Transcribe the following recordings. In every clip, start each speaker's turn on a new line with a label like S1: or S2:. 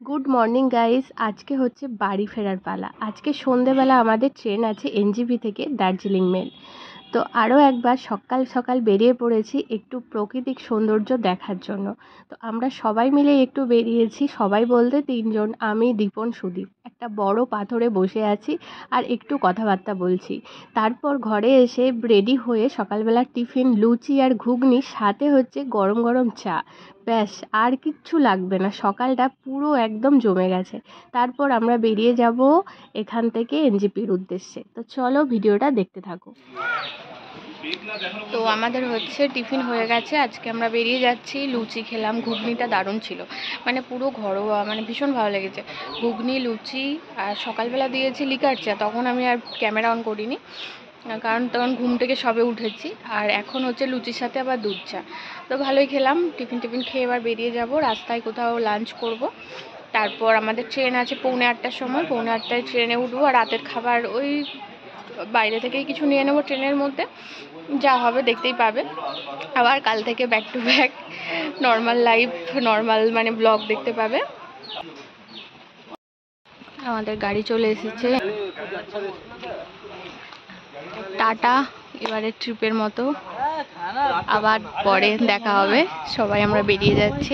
S1: Good morning guys. আজকে হচ্ছে বাড়ি ফেরার পালা। আজকে সন্ধেবেলা আমাদের ট্রেন আছে এনজেপি থেকে দার্জিলিং মেল। তো আরও একবার সকাল সকাল বেরিয়ে পড়েছি একটু প্রাকৃতিক সৌন্দর্য দেখার জন্য। তো আমরা সবাই মিলে একটু বেরিয়েছি, সবাই বলতে তিনজন, আমি, দীপন, সুদীপ। একটা বড় পাথরে বসে আছি আর একটু কথাবার্তা বলছি। তারপর ঘরে এসে রেডি হয়ে সকালবেলা টিফিন লুচি আর ঘুগনি, সাথে হচ্ছে গরম গরম চা। ব্যাস, আর কিচ্ছু লাগবে না, সকালটা পুরো একদম জমে গেছে। তারপর আমরা বেরিয়ে যাব এখান থেকে এনজেপির উদ্দেশ্যে। তো চলো ভিডিওটা দেখতে থাকো। তো আমাদের হচ্ছে টিফিন হয়ে গেছে, আজকে আমরা বেরিয়ে যাচ্ছি। লুচি খেলাম, ঘুগনিটা দারুণ ছিল, মানে পুরো ঘরোয়া, মানে ভীষণ ভালো লেগেছে। ঘুগনি, লুচি আর সকালবেলা দিয়েছি লিকার চা। তখন আমি আর ক্যামেরা অন করিনি, কারণ তখন ঘুম থেকে সবে উঠেছি। আর এখন হচ্ছে লুচির সাথে আবার দুধ চা। তো ভালোই খেলাম। টিফিন খেয়ে এবার বেরিয়ে যাব, রাস্তায় কোথাও লাঞ্চ করব। তারপর আমাদের ট্রেন আছে 8:45-র সময়, 8:45-টায় ট্রেনে উঠবো। আর রাতের খাবার ওই বাইরে থেকেই কিছু নিয়ে নেবো ট্রেনের মধ্যে, যা হবে দেখতেই পাবে। আবার কাল থেকে back to back normal life, normal মানে ব্লগ দেখতে পাবে। আমাদের গাড়ি চলে এসেছে। টাটা এবারে ট্রিপের মতো, আবার পরে দেখা হবে। সবাই আমরা বেরিয়ে যাচ্ছি।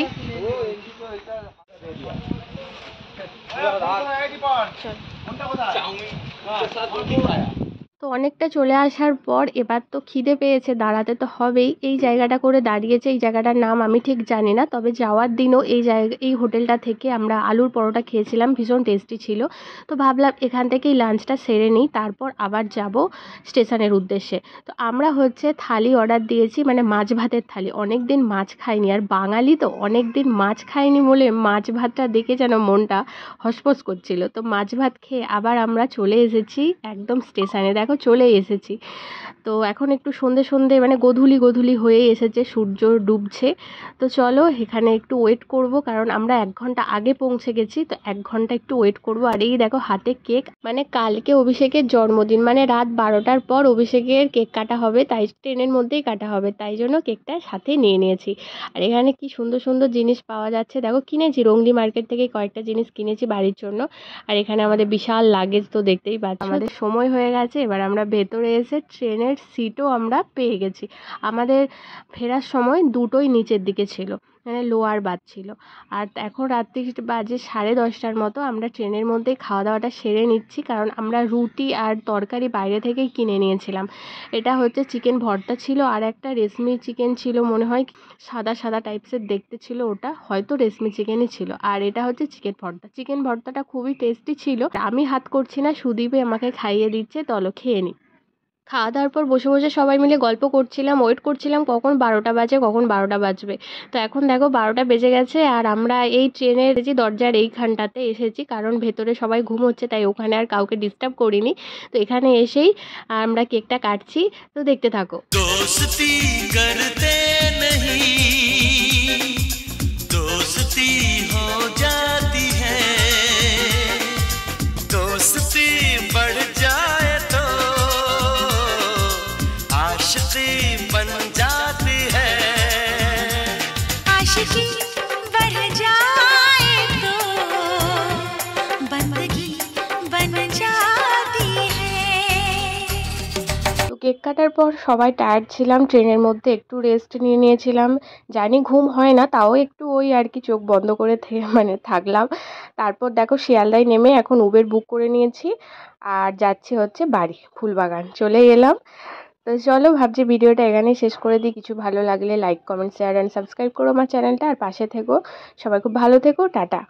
S1: তো অনেকটা চলে আসার পর এবার তো খিদে পেয়েছে, দাঁড়াতে তো হবেই। এই জায়গাটা করে দাঁড়িয়েছে, এই জায়গাটার নাম আমি ঠিক জানি না, তবে যাওয়ার দিনও এই হোটেলটা থেকে আমরা আলুর পরোটা খেয়েছিলাম, ভীষণ টেস্টি ছিল। তো ভাবলাম এখান থেকেই লাঞ্চটা সেরে নিই, তারপর আবার যাব স্টেশনের উদ্দেশ্যে। তো আমরা হচ্ছে থালি অর্ডার দিয়েছি, মানে মাছ ভাতের থালি। অনেক দিন মাছ খাইনি, আর বাঙালি তো অনেক দিন মাছ খাইনি বলে মাছ ভাতটা দেখে যেন মনটা হসপস করছিল। তো মাছ ভাত খেয়ে আবার আমরা চলে এসেছি একদম স্টেশনে। দেখো চলে এসেছি। তো এখন একটু সন্ধে মানে গধূলি হয়ে এসেছে, সূর্য ডুবছে। তো চলো এখানে একটু ওয়েট করব, কারণ আমরা 1 ঘন্টা আগে পৌঁছে গেছি। তো 1 ঘন্টা একটু ওয়েট করব। আর এই দেখো হাতে কেক, মানে কালকে অভিষেকের জন্মদিন, মানে রাত 12টার পর অভিষেকের কেক কাটা হবে, তাই ট্রেনের মধ্যেই কাটা হবে, তাই জন্য কেকটা সাথে নিয়ে নিয়েছি। আর এখানে কি সুন্দর সুন্দর জিনিস পাওয়া যাচ্ছে দেখো, কিনেছি রঙ্গলি মার্কেট থেকে কয়েকটা জিনিস কিনেছি বাড়ির জন্য। আর এখানে আমাদের বিশাল লাগেজ, তো দেখতেই পাচ্ছ। আমাদের সময় হয়ে গেছে, এবার আমরা ভেতরে এসে ট্রেনের সিটও আমরা পেয়ে গেছি। আমাদের ফেরার সময় দুটোই নিচের দিকে ছিল, মানে লোয়ার বাথ ছিল। আর এখন রাত্রি বাজে 10:30টার মতো। আমরা ট্রেনের মধ্যেই খাওয়া দাওয়াটা সেরে নিচ্ছি, কারণ আমরা রুটি আর তরকারি বাইরে থেকেই কিনে নিয়েছিলাম। এটা হচ্ছে চিকেন ভর্তা ছিল, আর একটা রেশমি চিকেন ছিল, মনে হয় সাদা সাদা টাইপসের দেখতে ছিল, ওটা হয়তো রেশমি চিকেনই ছিল। আর এটা হচ্ছে চিকেন ভর্তাটা খুবই টেস্টি ছিল। আমি হাত করছি না, সুদীপে আমাকে খাইয়ে দিচ্ছে। চলো খেয়ে নিই। খাওয়া দাওয়ার পর বসে বসে সবাই মিলে গল্প করছিলাম, ওয়েট করছিলাম কখন 12টা বাজে, কখন 12টা বাজবে। তো এখন দেখো 12টা বেজে গেছে। আর আমরা এই ট্রেনের যে দরজার এইখানটাতে এসেছি, কারণ ভেতরে সবাই ঘুমোচ্ছে, তাই ওখানে আর কাউকে ডিস্টার্ব করিনি। তো এখানে এসেই আমরা কেকটা কাটছি, তো দেখতে থাকো। দোস্তি করতে नहीं, दोस्ती हो जाती है, दोस्ती बढ़ जाए तो आशिकी बन जाती है, आशिकी बढ़ जाए तो बंदगी बन जाती है। তো কেক কাটার পর সবাই টায়ার্ড ছিলাম, ট্রেনের মধ্যে একটু রেস্ট নিয়ে নিয়েছিলাম। জানি ঘুম হয় না, তাও একটু ওই আর কি চোখ বন্ধ করে মানে থাকলাম। তারপর দেখো শিয়ালদায় নেমে এখন উবের বুক করে নিয়েছি, আর যাচ্ছি হচ্ছে বাড়ি ফুলবাগান। চলে এলাম। তো চলো ভাবছি ভিডিওটা এখানেই শেষ করে দিই। কিছু ভালো লাগলে like, comment, share and subscribe করো আমার চ্যানেলটা, আর পাশে থেকো। সবাই খুব ভালো থেকো, টাটা।